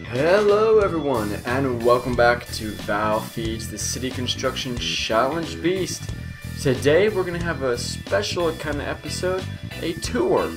Hello everyone, and welcome back to Val Feeds the City Construction Challenge Beast. Today we're going to have a special kind of episode, a tour.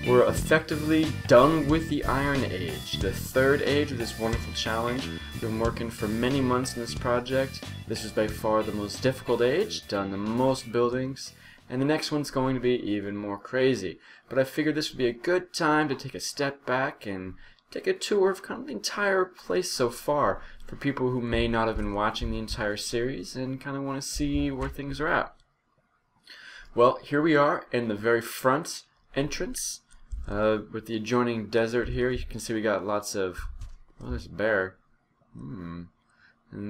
We're effectively done with the Iron Age, the third age of this wonderful challenge. We've been working for many months in this project. This was by far the most difficult age, done the most buildings, and the next one's going to be even more crazy. But I figured this would be a good time to take a step back and take a tour of kind of the entire place so far for people who may not have been watching the entire series and kind of want to see where things are at. Well, here we are in the very front entrance with the adjoining desert here. You can see we got lots of, oh, there's a bear, and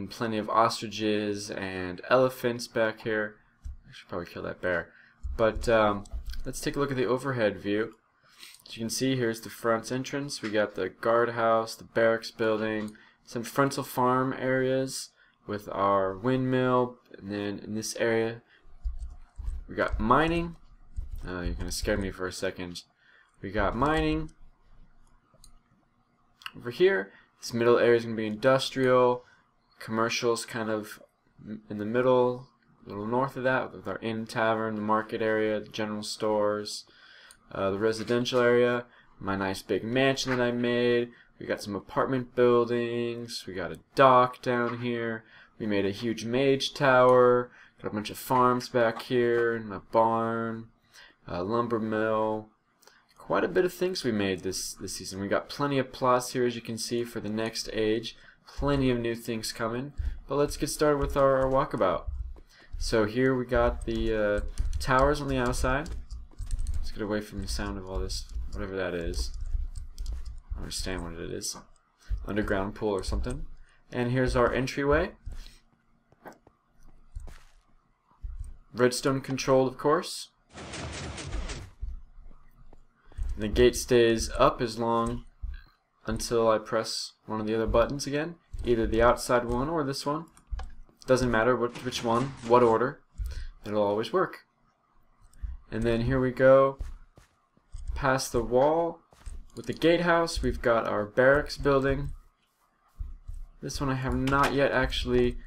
plenty of ostriches and elephants back here. I should probably kill that bear. But let's take a look at the overhead view. As you can see, here's the front entrance. We got the guardhouse, the barracks building, some frontal farm areas with our windmill, and then in this area we got mining. You're gonna scare me for a second. We got mining over here. This middle area is gonna be industrial, commercials kind of in the middle, a little north of that with our inn, tavern, the market area, the general stores. The residential area, my nice big mansion that I made. We got some apartment buildings. We got a dock down here. We made a huge mage tower. Got a bunch of farms back here, and a barn, a lumber mill. Quite a bit of things we made this season. We got plenty of plots here, as you can see, for the next age. Plenty of new things coming. But let's get started with our walkabout. So here we got the towers on the outside. Get away from the sound of all this, whatever that is. I don't understand what it is. Underground pool or something. And here's our entryway. Redstone controlled, of course. And the gate stays up as long until I press one of the other buttons again. Either the outside one or this one. Doesn't matter which one, what order. It'll always work. And then here we go past the wall with the gatehouse. We've got our barracks building. This one I have not yet actually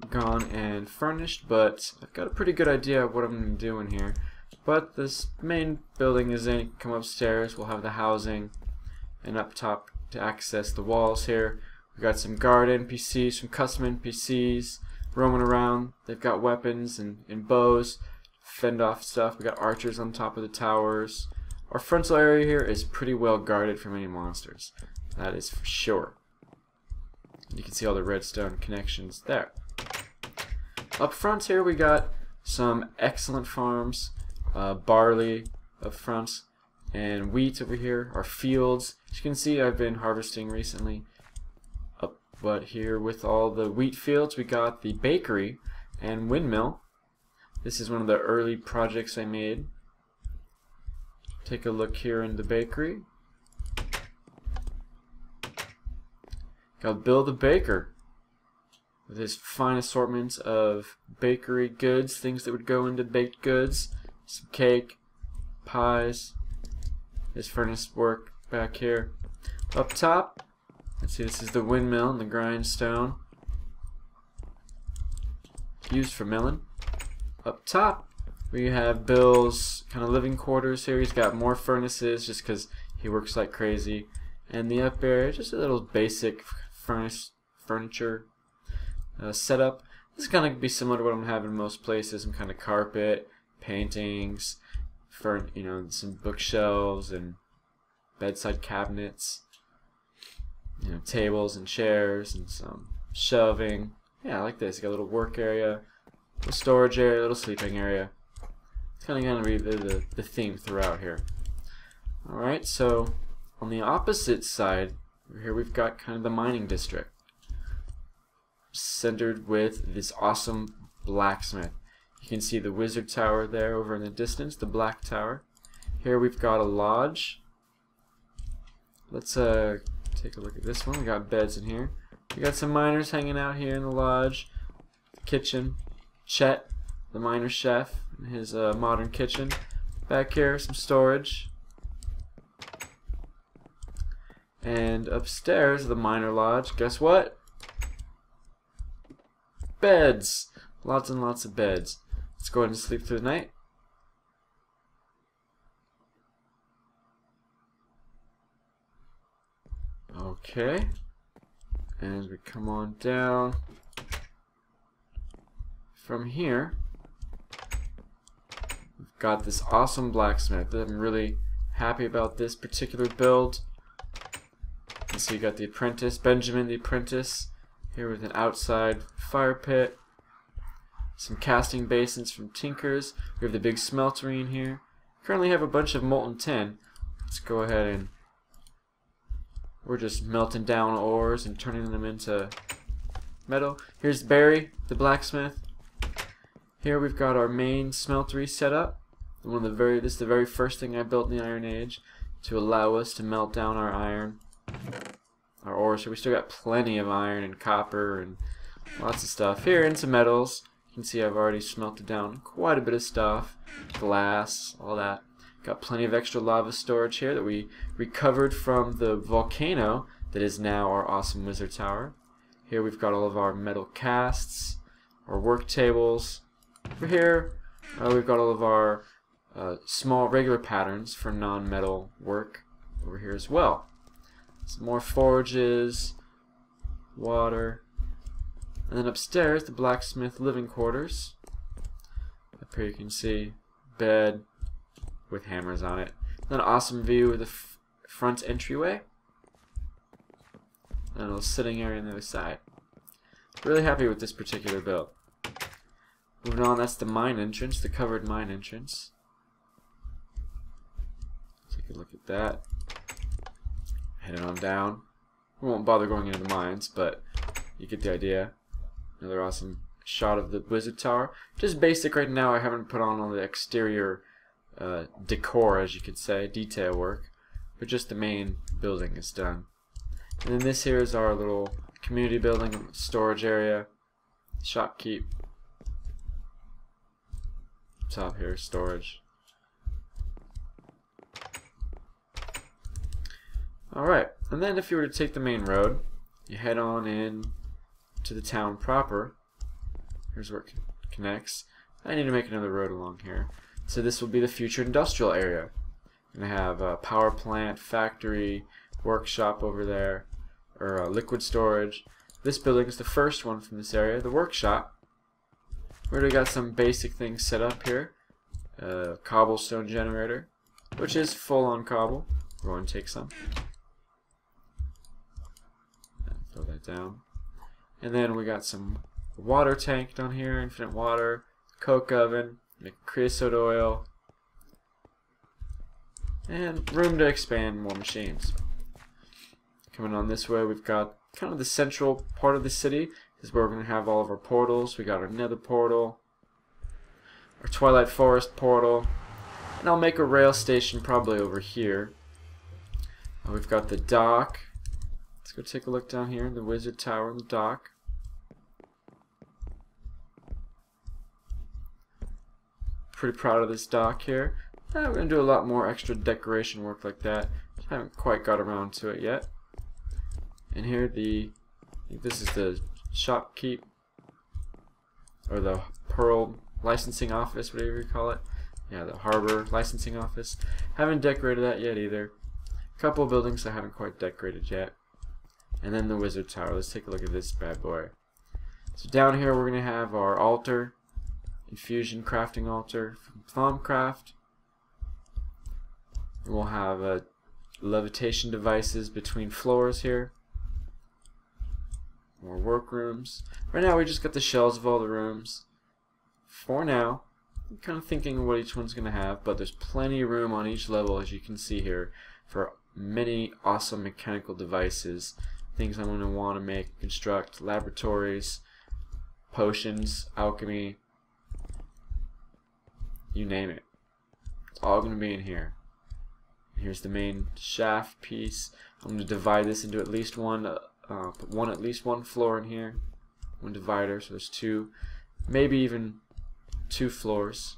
gone and furnished, but I've got a pretty good idea of what I'm going to do in here. But this main building is in. Come upstairs, we'll have the housing, and up top to access the walls here. We've got some guard NPCs, some custom NPCs roaming around. They've got weapons and bows. Fend off stuff. We got archers on top of the towers. Our frontal area here is pretty well guarded from any monsters. That is for sure. You can see all the redstone connections there. Up front here we got some excellent farms. Barley up front and wheat over here. Our fields. As you can see, I've been harvesting recently. But here with all the wheat fields we got the bakery and windmill. This is one of the early projects I made. Take a look here in the bakery. Got Bill the Baker with his fine assortment of bakery goods, things that would go into baked goods, some cake, pies. His furnace work back here. Up top, let's see, this is the windmill and the grindstone used for milling. Up top, we have Bill's kind of living quarters here. He's got more furnaces just because he works like crazy. And the up area, just a little basic furniture setup. This is going to be similar to what I'm having in most places. Some kind of carpet, paintings, some bookshelves and bedside cabinets. Tables and chairs and some shelving. Yeah, like this. You got a little work area. Little storage area, little sleeping area. It's kind of going to be the theme throughout here. Alright, so on the opposite side, here we've got kind of the mining district. Centered with this awesome blacksmith. You can see the wizard tower there over in the distance, the black tower. Here we've got a lodge. Let's take a look at this one. We got beds in here. We got some miners hanging out here in the lodge. Kitchen. Chet, the miner chef, in his modern kitchen. Back here, some storage. And upstairs, the miner lodge, guess what? Beds! Lots and lots of beds. Let's go ahead and sleep through the night. Okay. And as we come on down from here, we've got this awesome blacksmith. I'm really happy about this particular build. And so you got the apprentice, Benjamin the apprentice, here with an outside fire pit. Some casting basins from Tinkers. We have the big smeltery in here. Currently have a bunch of molten tin. Let's go ahead and we're just melting down ores and turning them into metal. Here's Barry, the blacksmith. Here we've got our main smeltery set up. This is the very first thing I built in the Iron Age to allow us to melt down our iron, our ore. So we still got plenty of iron and copper and lots of stuff. Here into metals. You can see I've already smelted down quite a bit of stuff. Glass, all that. Got plenty of extra lava storage here that we recovered from the volcano that is now our awesome wizard tower. Here we've got all of our metal casts, our work tables. Over here we've got all of our small regular patterns for non-metal work over here as well. Some more forges, water. And then upstairs, the blacksmith living quarters. Up here you can see bed with hammers on it. An awesome view of the front entryway. And a little sitting area on the other side. Really happy with this particular build. Moving on, that's the mine entrance, the covered mine entrance. Take a look at that. Heading on down. We won't bother going into the mines, but you get the idea. Another awesome shot of the wizard tower. Just basic right now. I haven't put on all the exterior decor, as you could say, detail work, but just the main building is done. And then this here is our little community building, storage area, shopkeep. Top here, storage. Alright, and then if you were to take the main road, you head on in to the town proper. Here's where it connects. I need to make another road along here. So this will be the future industrial area. We're going to have a power plant, factory, workshop over there, or liquid storage. This building is the first one from this area, the workshop. We already got some basic things set up here. Cobblestone generator, which is full on cobble. We're going to take some. Throw that down. And then we got some water tank down here, infinite water, coke oven, make creosote oil, and room to expand more machines. Coming on this way, we've got kind of the central part of the city. This is where we're going to have all of our portals. We got our Nether portal, our Twilight Forest portal, and I'll make a rail station probably over here. We've got the dock. Let's go take a look down here in the wizard tower and the dock. Pretty proud of this dock here. We're going to do a lot more extra decoration work like that. Haven't quite got around to it yet. And here this is the shopkeep, or the Pearl licensing office, whatever you call it. Yeah, the harbor licensing office. Haven't decorated that yet either. A couple of buildings I haven't quite decorated yet. And then the wizard tower. Let's take a look at this bad boy. So down here we're going to have our altar. Infusion crafting altar from Thaumcraft. And we'll have levitation devices between floors here. More workrooms. Right now we just got the shells of all the rooms. For now, I'm kind of thinking what each one's going to have, but there's plenty of room on each level, as you can see here, for many awesome mechanical devices. Things I'm going to want to make, construct, laboratories, potions, alchemy, you name it. It's all going to be in here. Here's the main shaft piece. I'm going to divide this into at least one, at least one floor in here. One divider, so there's two, maybe even 2 floors,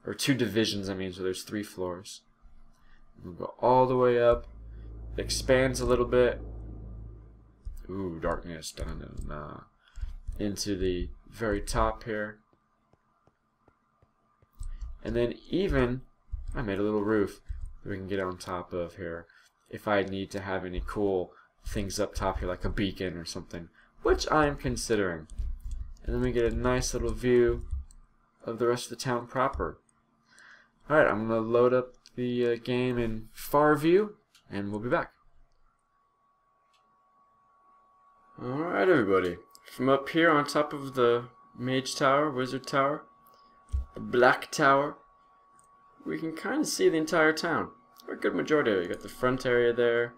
or 2 divisions. I mean, so there's 3 floors. We'll go all the way up expands a little bit. Ooh, darkness. Dun, dun, dun, into the very top here. And then even, I made a little roof that we can get on top of here if I need to have any cool things up top here, like a beacon or something, which I'm considering. And then we get a nice little view of the rest of the town proper. Alright, I'm going to load up the game in far view, and we'll be back. Alright everybody, from up here on top of the Mage Tower, Wizard Tower, the Black Tower, we can kind of see the entire town, or a good majority of it. You got the front area there,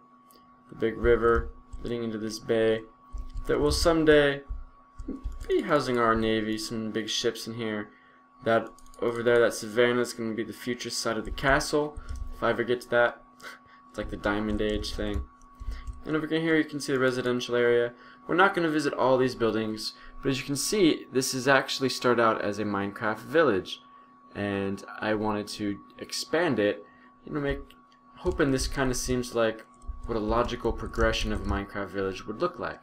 the big river leading into this bay that will someday be housing our navy, some big ships in here. That over there, that savannah, is going to be the future side of the castle, if I ever get to that. It's like the Diamond Age thing. And over here you can see the residential area. We're not going to visit all these buildings, but as you can see, this is actually started out as a Minecraft village, and I wanted to expand it, hoping this kind of seems like what a logical progression of a Minecraft village would look like.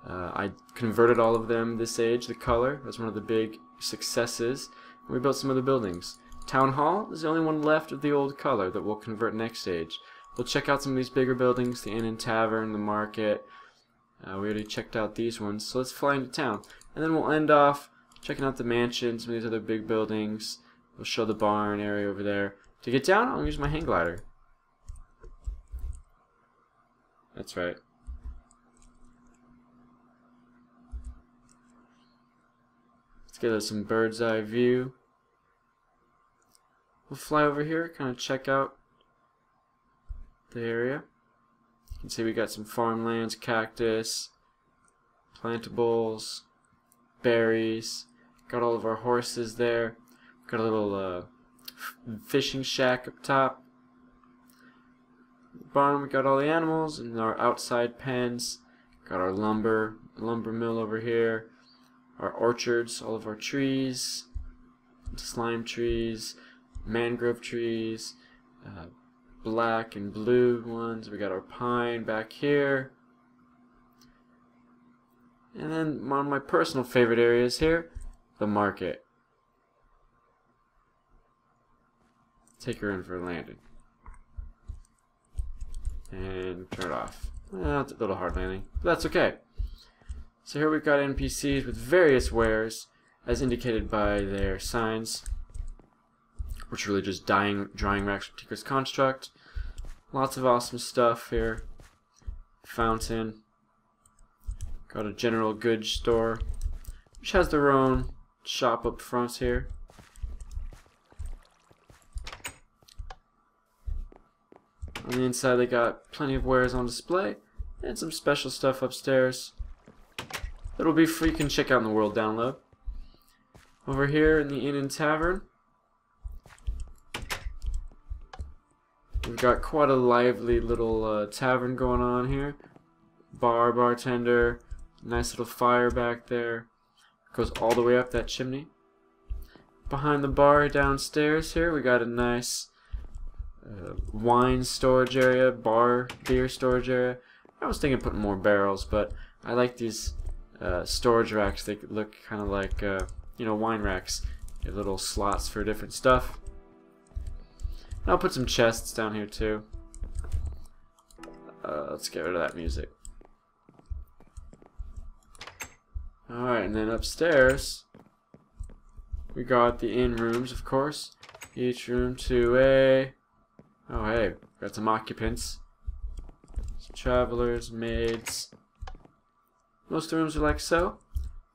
I converted all of them this age, the color, that's one of the big successes, and we built some other buildings. Town Hall is the only one left of the old color that we'll convert next stage. We'll check out some of these bigger buildings, the inn and tavern, the market. We already checked out these ones, so let's fly into town. And then we'll end off checking out the mansion, some of these other big buildings. We'll show the barn area over there. To get down, I'll use my hang glider. That's right. Let's get some bird's eye view. We'll fly over here, kind of check out the area. You can see we got some farmlands, cactus, plantables, berries. Got all of our horses there. Got a little fishing shack up top. Barn, we got all the animals and our outside pens. Got our lumber mill over here. Our orchards, all of our trees, slime trees, mangrove trees, black and blue ones. We got our pine back here. And then one of my personal favorite areas here, the market. Take her in for a landing. And turn it off. Well, it's a little hard landing, but that's okay. So here we've got NPCs with various wares, as indicated by their signs, which are really just drying racks from Tinker's Construct. Lots of awesome stuff here. Fountain. Got a general goods store, which has their own shop up front here. On the inside they got plenty of wares on display, and some special stuff upstairs that'll be free, you can check out in the world download. Over here in the inn and tavern, we've got quite a lively little tavern going on here. Bartender, nice little fire back there. Goes all the way up that chimney. Behind the bar downstairs here, we got a nice wine storage area, beer storage area. I was thinking putting more barrels, but I like these storage racks. They look kind of like wine racks. Get little slots for different stuff. And I'll put some chests down here too. Let's get rid of that music. Alright, and then upstairs we got the inn rooms, of course. Each room to a... oh hey, got some occupants. Some travelers, maids. Most of the rooms are like so.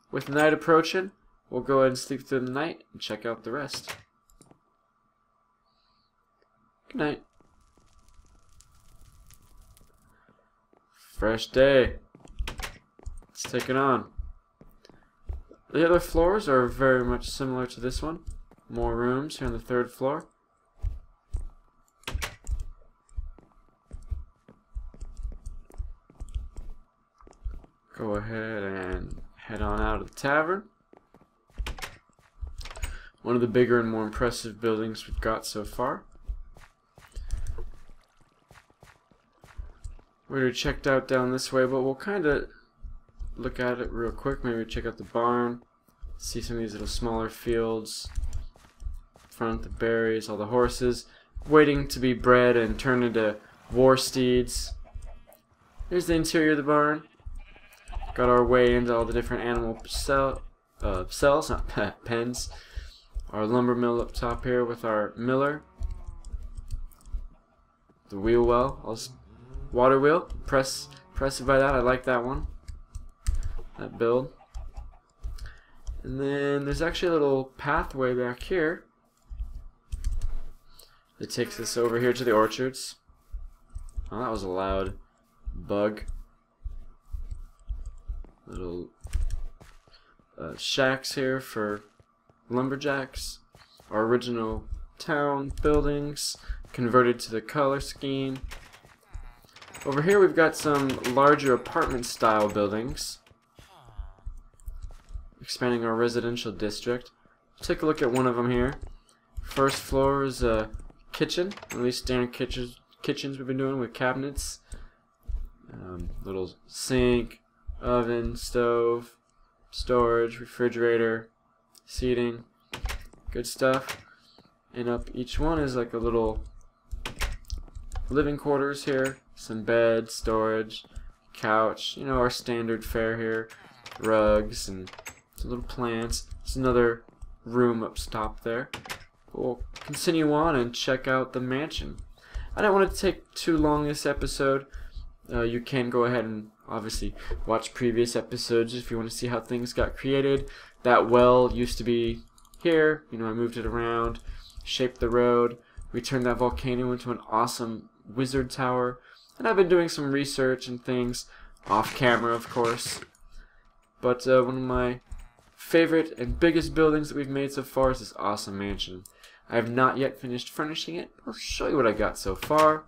With night approaching, we'll go ahead and sleep through the night and check out the rest. Good night. Fresh day. Let's take it on. The other floors are very much similar to this one. More rooms here on the third floor. Go ahead and head on out of the tavern. One of the bigger and more impressive buildings we've got so far. We already checked out down this way, but we'll kind of look at it real quick. Maybe check out the barn, see some of these little smaller fields. Front, the berries, all the horses waiting to be bred and turned into war steeds. Here's the interior of the barn. Got our way into all the different animal cells, not pens. Our lumber mill up top here with our miller. The wheel well, water wheel. Impressive by that. I like that one. That build. And then there's actually a little pathway back here that takes us over here to the orchards. Oh, that was a loud bug. Little shacks here for lumberjacks. Our original town buildings converted to the color scheme. Over here we've got some larger apartment style buildings, expanding our residential district. Take a look at one of them here. First floor is a kitchen, at least standard kitchens we've been doing with cabinets. Little sink, oven, stove, storage, refrigerator, seating, good stuff. And up each one is like a little living quarters here, some bed, storage, couch, you know, our standard fare here, rugs and some little plants. There's another room up top there. We'll continue on and check out the mansion. I don't want to take too long this episode. You can go ahead and obviously watch previous episodes if you want to see how things got created. That well used to be here. You know, I moved it around, shaped the road. We turned that volcano into an awesome wizard tower. And I've been doing some research and things off camera, of course. But one of my favorite and biggest buildings that we've made so far is this awesome mansion. I have not yet finished furnishing it. I'll show you what I got so far.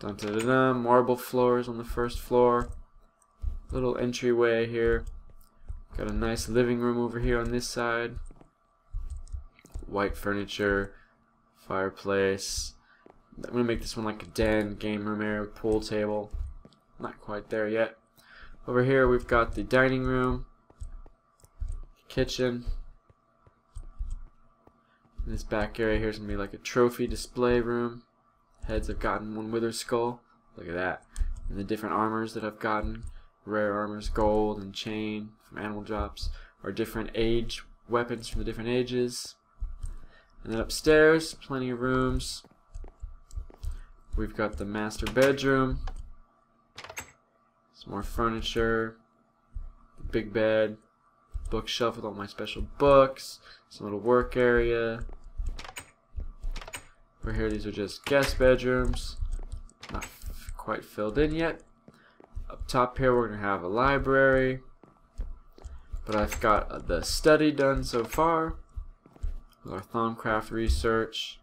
Dun, dun, dun, dun. Marble floors on the first floor. Little entryway here. Got a nice living room over here on this side. White furniture. Fireplace. I'm going to make this one like a den, game room area, pool table. Not quite there yet. Over here we've got the dining room. Kitchen. And this back area here is going to be like a trophy display room. Heads I've gotten, one wither skull. Look at that. And the different armors that I've gotten. Rare armors, gold and chain from animal drops. Or different age weapons from the different ages. And then upstairs, plenty of rooms. We've got the master bedroom. Some more furniture. Big bed. Bookshelf with all my special books. Some little work area. Over here, these are just guest bedrooms. Not quite filled in yet. Up top here, we're going to have a library. But I've got the study done so far. With our Thaumcraft research.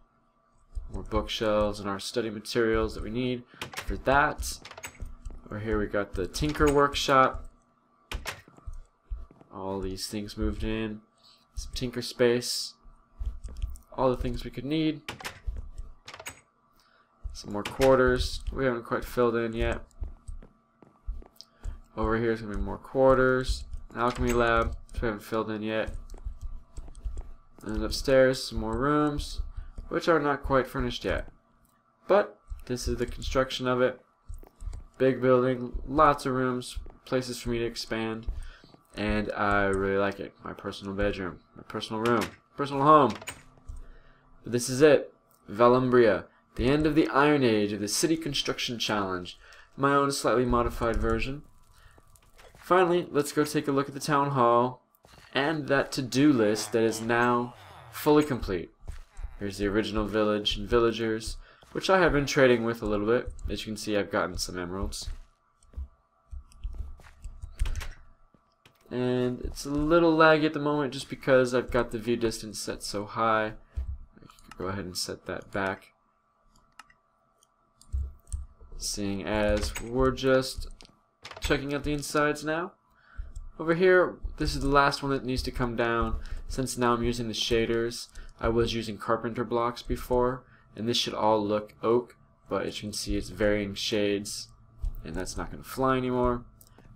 More bookshelves and our study materials that we need for that. Over here we got the Tinker Workshop. All these things moved in. Some Tinker space. All the things we could need. Some more quarters. We haven't quite filled in yet. Over here is going to be more quarters. An alchemy lab, which we haven't filled in yet. And then upstairs, some more rooms, which are not quite furnished yet. But this is the construction of it. Big building, lots of rooms, places for me to expand, and I really like it. My personal bedroom, my personal room, personal home. But this is it. Vaalumbria, the end of the Iron Age of the City Construction Challenge. My own slightly modified version. Finally, let's go take a look at the town hall and that to-do list that is now fully complete. Here's the original village and villagers, which I have been trading with a little bit. As you can see, I've gotten some emeralds. And it's a little laggy at the moment just because I've got the view distance set so high. Go ahead and set that back. Seeing as we're just checking out the insides now. Over here, this is the last one that needs to come down. Since now I'm using the shaders, I was using carpenter blocks before, and this should all look oak, but as you can see it's varying shades and that's not going to fly anymore.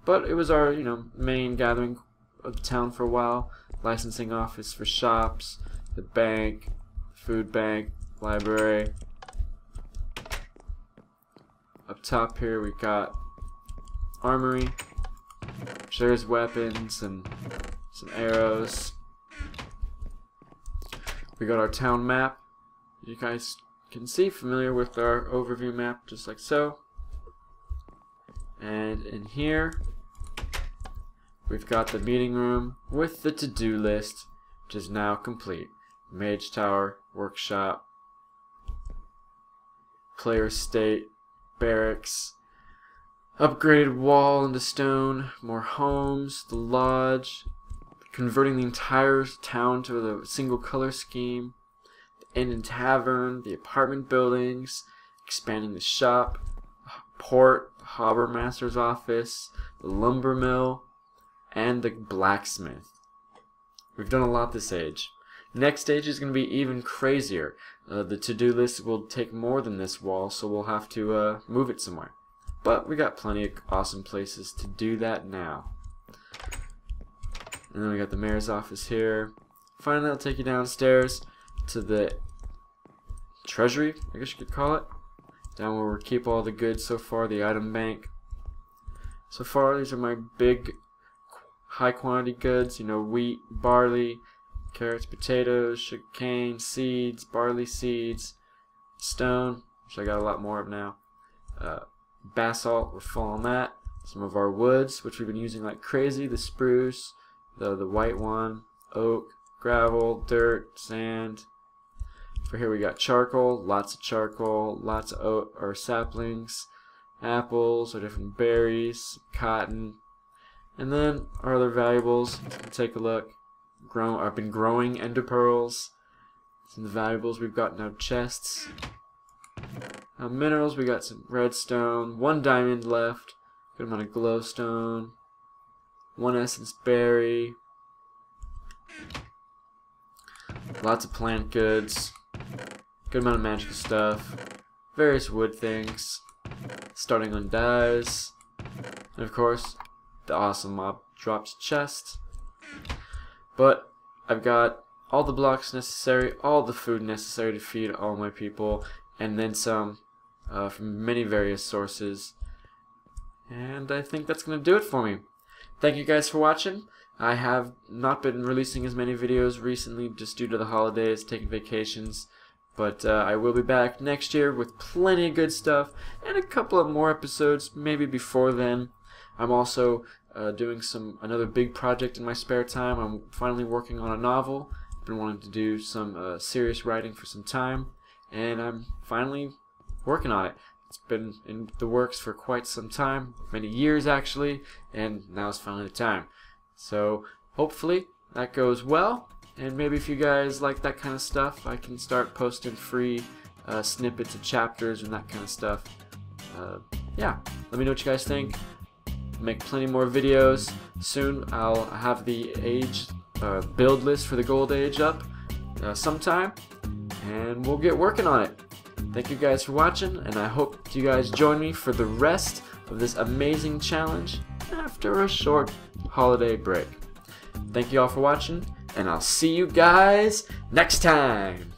But it was our, you know, main gathering of the town for a while. Licensing office for shops, the bank, food bank, library. Up top here we got armory, which there's weapons and some arrows. We got our town map. You guys can see, familiar with our overview map, just like so. And in here we've got the meeting room with the to-do list, which is now complete. Mage Tower, workshop, player state, barracks, upgraded wall into stone, more homes, the lodge, converting the entire town to a single color scheme, the inn and tavern, the apartment buildings, expanding the shop, port, the harbor master's office, the lumber mill, and the blacksmith. We've done a lot this age. Next stage is going to be even crazier. The to-do list will take more than this wall, so we'll have to move it somewhere. But we got plenty of awesome places to do that now. And then we got the mayor's office here. Finally, I'll take you downstairs to the treasury, I guess you could call it. Down where we keep all the goods so far, the item bank. So far, these are my big, high quantity goods. You know, wheat, barley, carrots, potatoes, sugarcane, seeds, barley seeds, stone, which I got a lot more of now. Basalt, we're full on that. Some of our woods, which we've been using like crazy. The spruce, the white one, oak, gravel, dirt, sand. For here we got charcoal, lots of oak or saplings, apples or different berries, cotton, and then our other valuables. Take a look. I've been growing ender pearls. Some of the valuables we've got in our chests. Minerals, we got some redstone, 1 diamond left, good amount of glowstone, 1 essence berry, lots of plant goods, good amount of magical stuff, various wood things, starting on dyes, and of course the awesome mob drops chest. But I've got all the blocks necessary, all the food necessary to feed all my people, and then some from many various sources. And I think that's going to do it for me. Thank you guys for watching. I have not been releasing as many videos recently just due to the holidays, taking vacations. But I will be back next year with plenty of good stuff and a couple of more episodes maybe before then. I'm also doing another big project in my spare time. I'm finally working on a novel. I've been wanting to do some serious writing for some time, and I'm finally working on it. It's been in the works for quite some time, many years actually, and now is finally the time. So hopefully that goes well, and maybe if you guys like that kind of stuff, I can start posting free snippets of chapters and that kind of stuff. Yeah, let me know what you guys think. Make plenty more videos. Soon I'll have the build list for the gold age up sometime, and we'll get working on it. Thank you guys for watching, and I hope you guys join me for the rest of this amazing challenge after a short holiday break. Thank you all for watching, and I'll see you guys next time.